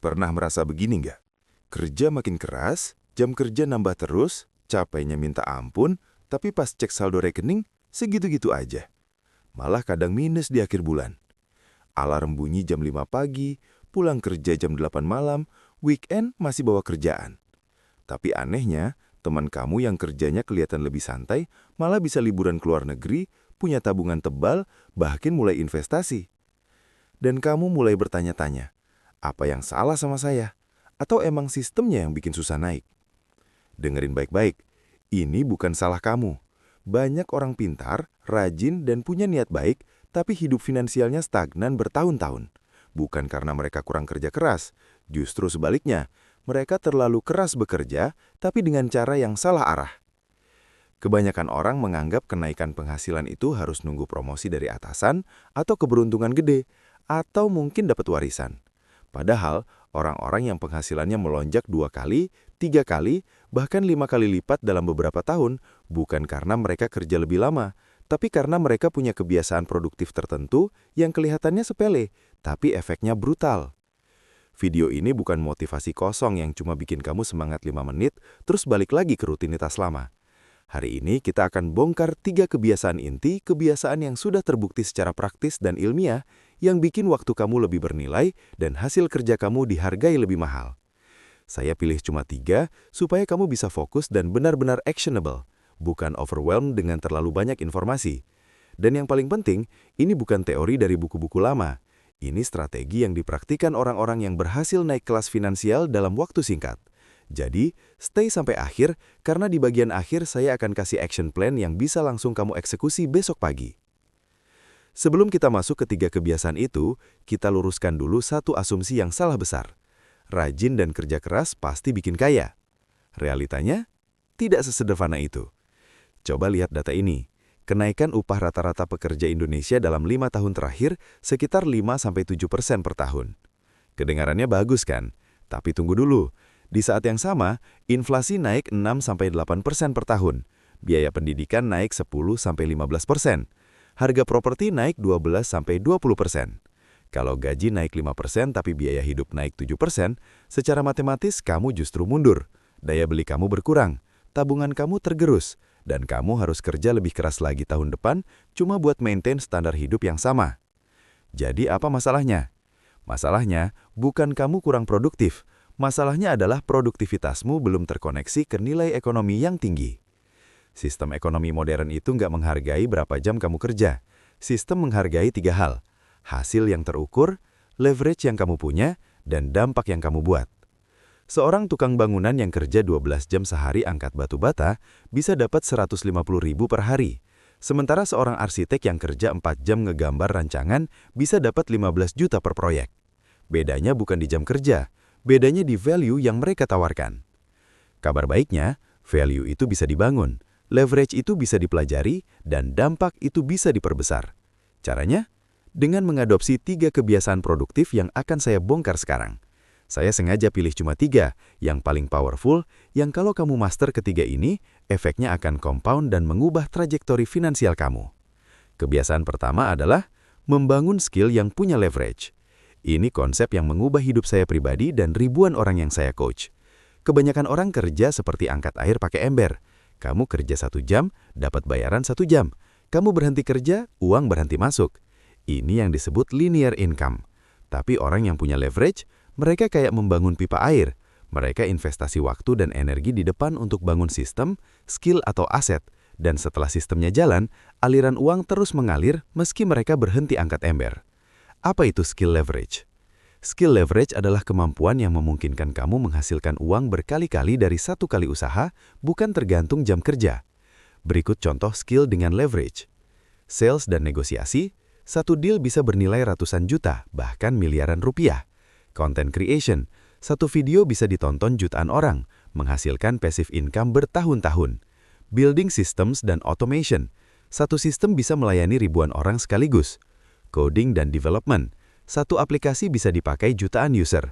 Pernah merasa begini nggak? Kerja makin keras, jam kerja nambah terus, capeknya minta ampun, tapi pas cek saldo rekening, segitu-gitu aja. Malah kadang minus di akhir bulan. Alarm bunyi jam 5 pagi, pulang kerja jam 8 malam, weekend masih bawa kerjaan. Tapi anehnya, teman kamu yang kerjanya kelihatan lebih santai, malah bisa liburan ke luar negeri, punya tabungan tebal, bahkan mulai investasi. Dan kamu mulai bertanya-tanya, apa yang salah sama saya? Atau emang sistemnya yang bikin susah naik? Dengerin baik-baik, ini bukan salah kamu. Banyak orang pintar, rajin, dan punya niat baik, tapi hidup finansialnya stagnan bertahun-tahun. Bukan karena mereka kurang kerja keras, justru sebaliknya, mereka terlalu keras bekerja, tapi dengan cara yang salah arah. Kebanyakan orang menganggap kenaikan penghasilan itu harus nunggu promosi dari atasan, atau keberuntungan gede, atau mungkin dapat warisan. Padahal, orang-orang yang penghasilannya melonjak 2 kali, 3 kali, bahkan 5 kali lipat dalam beberapa tahun, bukan karena mereka kerja lebih lama, tapi karena mereka punya kebiasaan produktif tertentu yang kelihatannya sepele, tapi efeknya brutal. Video ini bukan motivasi kosong yang cuma bikin kamu semangat 5 menit, terus balik lagi ke rutinitas lama. Hari ini kita akan bongkar 3 kebiasaan inti, kebiasaan yang sudah terbukti secara praktis dan ilmiah, yang bikin waktu kamu lebih bernilai dan hasil kerja kamu dihargai lebih mahal. Saya pilih cuma 3, supaya kamu bisa fokus dan benar-benar actionable, bukan overwhelmed dengan terlalu banyak informasi. Dan yang paling penting, ini bukan teori dari buku-buku lama. Ini strategi yang dipraktikkan orang-orang yang berhasil naik kelas finansial dalam waktu singkat. Jadi, stay sampai akhir, karena di bagian akhir saya akan kasih action plan yang bisa langsung kamu eksekusi besok pagi. Sebelum kita masuk ke 3 kebiasaan itu, kita luruskan dulu satu asumsi yang salah besar. Rajin dan kerja keras pasti bikin kaya. Realitanya, tidak sesederhana itu. Coba lihat data ini. Kenaikan upah rata-rata pekerja Indonesia dalam 5 tahun terakhir sekitar 5-7% per tahun. Kedengarannya bagus kan? Tapi tunggu dulu. Di saat yang sama, inflasi naik 6-8% per tahun. Biaya pendidikan naik 10-15%. Harga properti naik 12-20%. Kalau gaji naik 5% tapi biaya hidup naik 7%, secara matematis kamu justru mundur. Daya beli kamu berkurang, tabungan kamu tergerus, dan kamu harus kerja lebih keras lagi tahun depan cuma buat maintain standar hidup yang sama. Jadi apa masalahnya? Masalahnya bukan kamu kurang produktif. Masalahnya adalah produktivitasmu belum terkoneksi ke nilai ekonomi yang tinggi. Sistem ekonomi modern itu nggak menghargai berapa jam kamu kerja. Sistem menghargai 3 hal. Hasil yang terukur, leverage yang kamu punya, dan dampak yang kamu buat. Seorang tukang bangunan yang kerja 12 jam sehari angkat batu bata bisa dapat 150.000 per hari. Sementara seorang arsitek yang kerja 4 jam ngegambar rancangan bisa dapat 15 juta per proyek. Bedanya bukan di jam kerja, bedanya di value yang mereka tawarkan. Kabar baiknya, value itu bisa dibangun, leverage itu bisa dipelajari, dan dampak itu bisa diperbesar. Caranya? Dengan mengadopsi 3 kebiasaan produktif yang akan saya bongkar sekarang. Saya sengaja pilih cuma 3, yang paling powerful, yang kalau kamu master ketiga ini, efeknya akan compound dan mengubah trajektori finansial kamu. Kebiasaan pertama adalah membangun skill yang punya leverage. Ini konsep yang mengubah hidup saya pribadi dan ribuan orang yang saya coach. Kebanyakan orang kerja seperti angkat air pakai ember. Kamu kerja 1 jam, dapat bayaran 1 jam. Kamu berhenti kerja, uang berhenti masuk. Ini yang disebut linear income. Tapi orang yang punya leverage, mereka kayak membangun pipa air. Mereka investasi waktu dan energi di depan untuk bangun sistem, skill atau aset. Dan setelah sistemnya jalan, aliran uang terus mengalir meski mereka berhenti angkat ember. Apa itu skill leverage? Skill leverage adalah kemampuan yang memungkinkan kamu menghasilkan uang berkali-kali dari 1 kali usaha, bukan tergantung jam kerja. Berikut contoh skill dengan leverage. Sales dan negosiasi, 1 deal bisa bernilai ratusan juta, bahkan miliaran rupiah. Content creation, 1 video bisa ditonton jutaan orang, menghasilkan passive income bertahun-tahun. Building systems dan automation, 1 sistem bisa melayani ribuan orang sekaligus. Coding dan development, 1 aplikasi bisa dipakai jutaan user.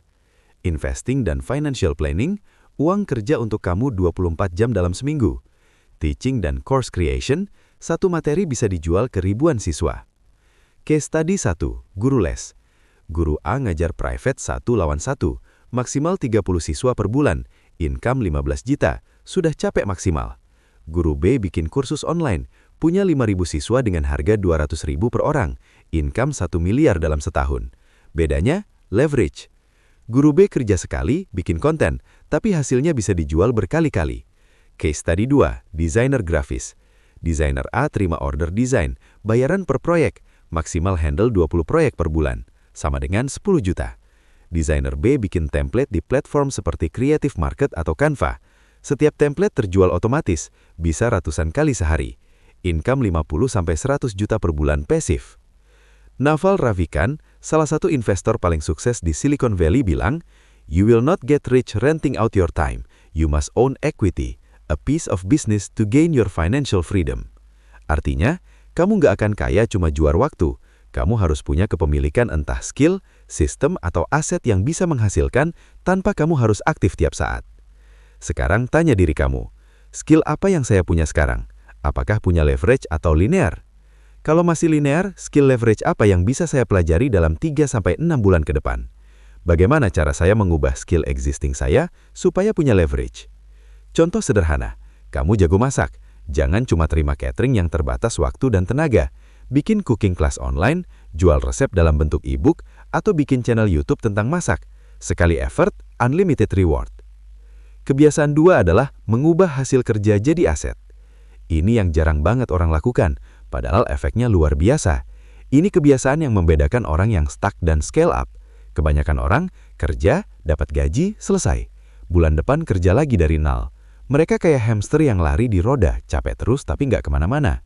Investing dan financial planning, uang kerja untuk kamu 24 jam dalam seminggu. Teaching dan course creation, 1 materi bisa dijual ke ribuan siswa. Case study 1, guru les. Guru A ngajar private 1 lawan 1, Maksimal 30 siswa per bulan, income 15 juta, sudah capek maksimal. Guru B bikin kursus online, punya 5.000 siswa dengan harga 200.000 per orang, income 1 miliar dalam setahun. Bedanya, leverage. Guru B kerja sekali, bikin konten, tapi hasilnya bisa dijual berkali-kali. Case study 2, desainer grafis. Desainer A terima order desain, bayaran per proyek, maksimal handle 20 proyek per bulan, sama dengan 10 juta. Desainer B bikin template di platform seperti Creative Market atau Canva. Setiap template terjual otomatis, bisa ratusan kali sehari. Income 50-100 juta per bulan pasif. Naval Ravikant, salah satu investor paling sukses di Silicon Valley bilang, "You will not get rich renting out your time. You must own equity, a piece of business to gain your financial freedom." Artinya, kamu nggak akan kaya cuma jual waktu. Kamu harus punya kepemilikan entah skill, sistem, atau aset yang bisa menghasilkan tanpa kamu harus aktif tiap saat. Sekarang tanya diri kamu, skill apa yang saya punya sekarang? Apakah punya leverage atau linear? Kalau masih linear, skill leverage apa yang bisa saya pelajari dalam 3-6 bulan ke depan? Bagaimana cara saya mengubah skill existing saya supaya punya leverage? Contoh sederhana, kamu jago masak. Jangan cuma terima catering yang terbatas waktu dan tenaga. Bikin cooking class online, jual resep dalam bentuk e-book, atau bikin channel YouTube tentang masak. Sekali effort, unlimited reward. Kebiasaan 2 adalah mengubah hasil kerja jadi aset. Ini yang jarang banget orang lakukan, padahal efeknya luar biasa. Ini kebiasaan yang membedakan orang yang stuck dan scale up. Kebanyakan orang kerja, dapat gaji, selesai. Bulan depan kerja lagi dari nol. Mereka kayak hamster yang lari di roda, capek terus tapi nggak kemana-mana.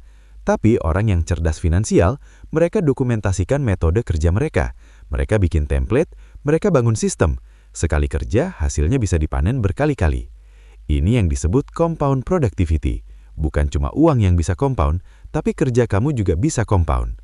Tapi orang yang cerdas finansial, mereka dokumentasikan metode kerja mereka. Mereka bikin template, mereka bangun sistem. Sekali kerja, hasilnya bisa dipanen berkali-kali. Ini yang disebut compound productivity. Bukan cuma uang yang bisa compound, tapi kerja kamu juga bisa compound.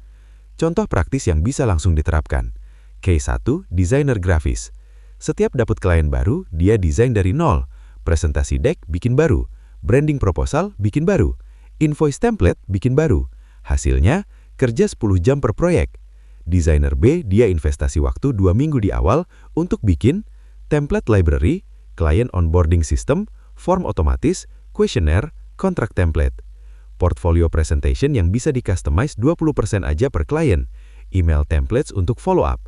Contoh praktis yang bisa langsung diterapkan. Case 1, desainer grafis. Setiap dapat klien baru, dia desain dari nol. Presentasi deck bikin baru. Branding proposal bikin baru. Invoice template bikin baru. Hasilnya, kerja 10 jam per proyek. Desainer B, dia investasi waktu 2 minggu di awal untuk bikin template library, client onboarding system, form otomatis, questionnaire, kontrak template. Portfolio presentation yang bisa di-customize 20% aja per klien. Email templates untuk follow up.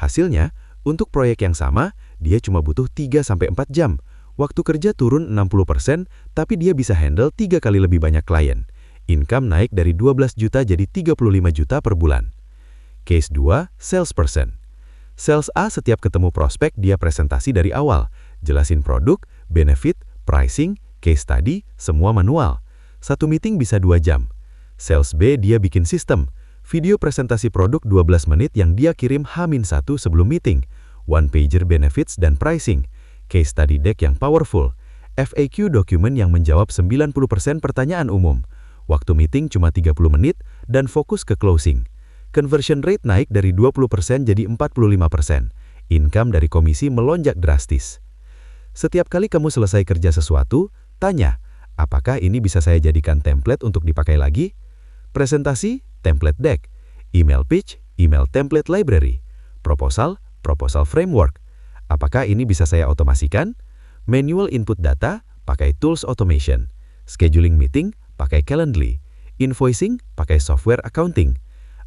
Hasilnya, untuk proyek yang sama, dia cuma butuh 3-4 jam. Waktu kerja turun 60%, tapi dia bisa handle 3 kali lebih banyak klien. Income naik dari 12 juta jadi 35 juta per bulan. Case 2, salesperson. Sales A setiap ketemu prospek dia presentasi dari awal. Jelasin produk, benefit, pricing, case study, semua manual. Satu meeting bisa 2 jam. Sales B dia bikin sistem. Video presentasi produk 12 menit yang dia kirim H-1 sebelum meeting. One pager benefits dan pricing. Case study deck yang powerful, FAQ dokumen yang menjawab 90% pertanyaan umum, waktu meeting cuma 30 menit, dan fokus ke closing. Conversion rate naik dari 20% jadi 45%. Income dari komisi melonjak drastis. Setiap kali kamu selesai kerja sesuatu, tanya, apakah ini bisa saya jadikan template untuk dipakai lagi? Presentasi, template deck. Email pitch, email template library. Proposal, proposal framework. Apakah ini bisa saya otomasikan? Manual input data, pakai tools automation. Scheduling meeting, pakai Calendly. Invoicing, pakai software accounting.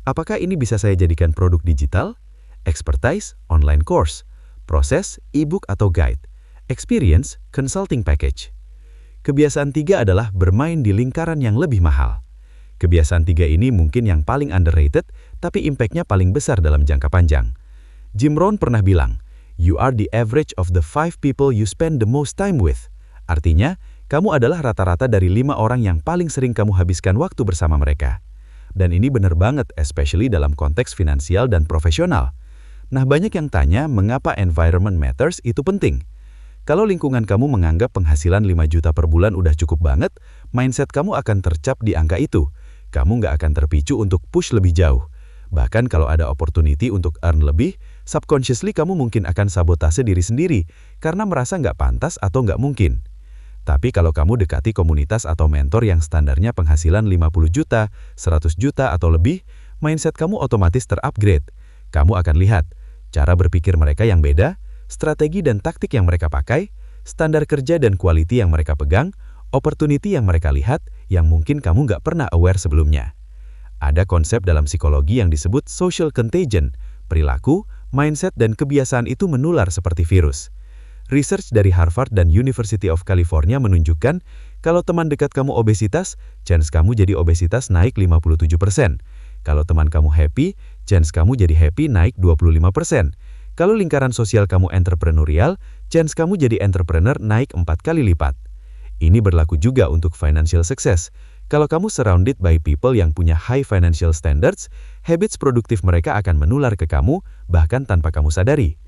Apakah ini bisa saya jadikan produk digital? Expertise, online course. Proses, e-book atau guide. Experience, consulting package. Kebiasaan 3 adalah bermain di lingkaran yang lebih mahal. Kebiasaan 3 ini mungkin yang paling underrated, tapi impact-nya paling besar dalam jangka panjang. Jim Rohn pernah bilang, "You are the average of the 5 people you spend the most time with." Artinya, kamu adalah rata-rata dari 5 orang yang paling sering kamu habiskan waktu bersama mereka. Dan ini benar banget, especially dalam konteks finansial dan profesional. Nah, banyak yang tanya mengapa environment matters itu penting. Kalau lingkungan kamu menganggap penghasilan 5 juta per bulan udah cukup banget, mindset kamu akan tercap di angka itu. Kamu nggak akan terpicu untuk push lebih jauh. Bahkan kalau ada opportunity untuk earn lebih, subconsciously kamu mungkin akan sabotase diri sendiri karena merasa nggak pantas atau nggak mungkin. Tapi kalau kamu dekati komunitas atau mentor yang standarnya penghasilan 50 juta, 100 juta atau lebih, mindset kamu otomatis terupgrade. Kamu akan lihat cara berpikir mereka yang beda, strategi dan taktik yang mereka pakai, standar kerja dan quality yang mereka pegang, opportunity yang mereka lihat yang mungkin kamu nggak pernah aware sebelumnya. Ada konsep dalam psikologi yang disebut social contagion, perilaku, mindset dan kebiasaan itu menular seperti virus. Research dari Harvard dan University of California menunjukkan kalau teman dekat kamu obesitas, chance kamu jadi obesitas naik 57%. Kalau teman kamu happy, chance kamu jadi happy naik 25%. Kalau lingkaran sosial kamu entrepreneurial, chance kamu jadi entrepreneur naik 4 kali lipat. Ini berlaku juga untuk financial success. Kalau kamu surrounded by people yang punya high financial standards, habits produktif mereka akan menular ke kamu bahkan tanpa kamu sadari.